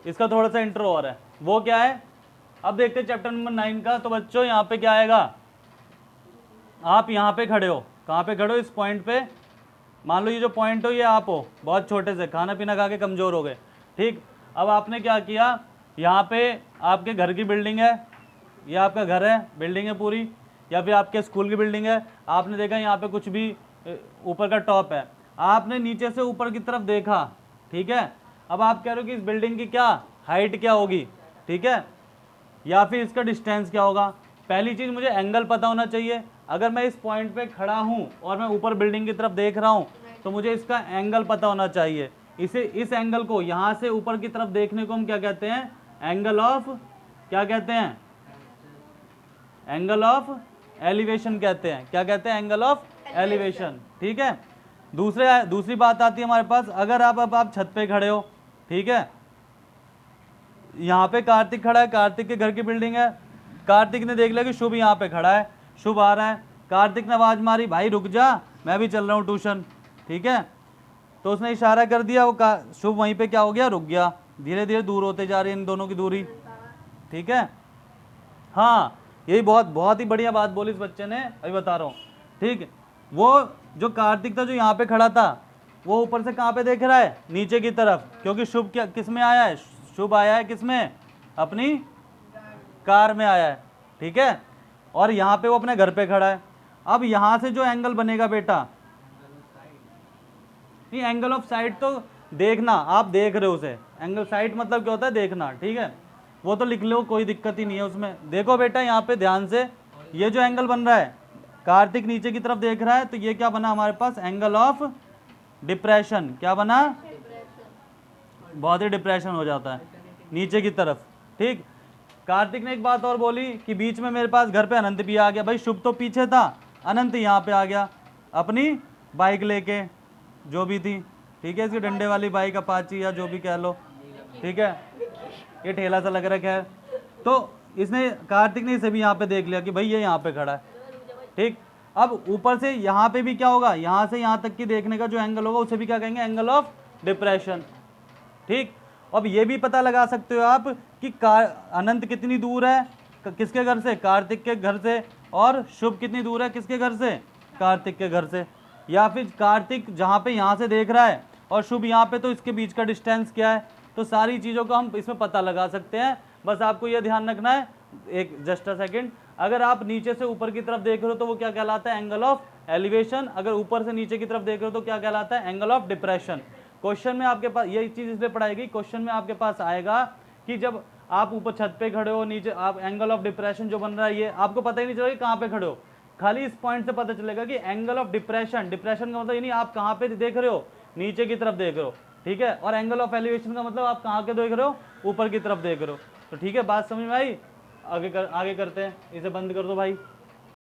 इसका थोड़ा सा इंट्रो और है, वो क्या है अब देखते हैं चैप्टर नंबर 9 का। तो बच्चों यहाँ पे क्या आएगा, आप यहाँ पे खड़े हो, कहाँ पे खड़े हो, इस पॉइंट पे। मान लो ये जो पॉइंट हो ये आप हो, बहुत छोटे से, खाना पीना खा के कमज़ोर हो गए, ठीक। अब आपने क्या किया, यहाँ पे आपके घर की बिल्डिंग है, ये आपका घर है, बिल्डिंग है पूरी, या फिर आपके स्कूल की बिल्डिंग है। आपने देखा यहाँ पे कुछ भी ऊपर का टॉप है, आपने नीचे से ऊपर की तरफ देखा, ठीक है। अब आप कह रहे हो कि इस बिल्डिंग की क्या हाइट क्या होगी, ठीक है, या फिर इसका डिस्टेंस क्या होगा। पहली चीज़ मुझे एंगल पता होना चाहिए। अगर मैं इस पॉइंट पे खड़ा हूँ और मैं ऊपर बिल्डिंग की तरफ देख रहा हूँ तो मुझे इसका एंगल पता होना चाहिए। इस एंगल को, यहाँ से ऊपर की तरफ देखने को हम क्या कहते हैं, एंगल ऑफ, क्या कहते हैं, एंगल ऑफ एलिवेशन कहते हैं। क्या कहते हैं, एंगल ऑफ एलिवेशन, ठीक है। दूसरी बात आती है हमारे पास, अगर अब आप छत पे खड़े हो, ठीक है, यहाँ पे कार्तिक खड़ा है, कार्तिक के घर की बिल्डिंग है, कार्तिक ने देख लिया कि शुभ यहाँ पे खड़ा है, शुभ आ रहा है, कार्तिक ने आवाज़ मारी, भाई रुक जा मैं भी चल रहा हूँ ट्यूशन, ठीक है। तो उसने इशारा कर दिया, वो शुभ वहीं पे क्या हो गया, रुक गया। धीरे धीरे दूर होते जा रही है इन दोनों की दूरी, ठीक है। हाँ, यही बहुत ही बढ़िया बात बोली इस बच्चे ने, अभी बता रहा हूँ, ठीक। वो जो कार्तिक था जो यहाँ पे खड़ा था, वो ऊपर से कहाँ पे देख रहा है, नीचे की तरफ, क्योंकि शुभ क्या किस में आया है, शुभ आया है किस में, अपनी कार में आया है, ठीक है। और यहाँ पे वो अपने घर पे खड़ा है। अब यहाँ से जो एंगल बनेगा बेटा, नहीं एंगल ऑफ साइड तो देखना, आप देख रहे हो उसे, एंगल साइड मतलब क्या होता है, देखना, ठीक है। वो तो लिख लो, कोई दिक्कत ही नहीं है उसमें। देखो बेटा यहाँ पे ध्यान से, ये जो एंगल बन रहा है, कार्तिक नीचे की तरफ देख रहा है, तो ये क्या बना हमारे पास, एंगल ऑफ डिप्रेशन। क्या बना, बहुत ही डिप्रेशन हो जाता है नीचे की तरफ, ठीक। कार्तिक ने एक बात और बोली कि बीच में मेरे पास घर पे अनंत भी आ गया। भाई शुभ तो पीछे था, अनंत यहाँ पे आ गया अपनी बाइक लेके, जो भी थी, ठीक है, इसकी डंडे वाली बाइक, अपाची या जो भी कह लो, ठीक है, ये ठेला सा लग रखा है। तो इसने, कार्तिक ने इसे भी यहाँ पे देख लिया कि भाई ये यहाँ पे खड़ा है, ठीक। अब ऊपर से यहाँ पे भी क्या होगा, यहाँ से यहाँ तक की देखने का जो एंगल होगा उसे भी क्या कहेंगे, एंगल ऑफ डिप्रेशन, ठीक। अब ये भी पता लगा सकते हो आप कि अनंत कितनी दूर है किसके घर से, कार्तिक के घर से, और शुभ कितनी दूर है किसके घर से, कार्तिक के घर से। या फिर कार्तिक जहाँ पे यहाँ से देख रहा है और शुभ यहाँ पे, तो इसके बीच का डिस्टेंस क्या है। तो सारी चीज़ों को हम इसमें पता लगा सकते हैं। बस आपको ये ध्यान रखना है, एक जस्ट अ सेकेंड, अगर आप नीचे से ऊपर की तरफ देख रहे हो तो वो क्या कहलाता है, एंगल ऑफ एलिवेशन। अगर ऊपर से नीचे की तरफ देख रहे हो तो क्या कहलाता है, एंगल ऑफ डिप्रेशन। क्वेश्चन में आपके पास ये चीज़ इसलिए पढ़ाई गई, क्वेश्चन में आपके पास आएगा कि जब आप ऊपर छत पे खड़े हो, नीचे आप एंगल ऑफ डिप्रेशन जो बन रहा है, ये आपको पता ही नहीं चलेगा कहाँ पे खड़े हो, खाली इस पॉइंट से पता चलेगा कि एंगल ऑफ डिप्रेशन। डिप्रेशन का मतलब ये नहीं आप कहाँ पे देख रहे हो, नीचे की तरफ देख रहे हो, ठीक है। और एंगल ऑफ एलिवेशन का मतलब आप कहाँ के देख रहे हो, ऊपर की तरफ देख रहे हो। तो ठीक है, बात समझ में आई, आगे करते हैं, इसे बंद कर दो भाई।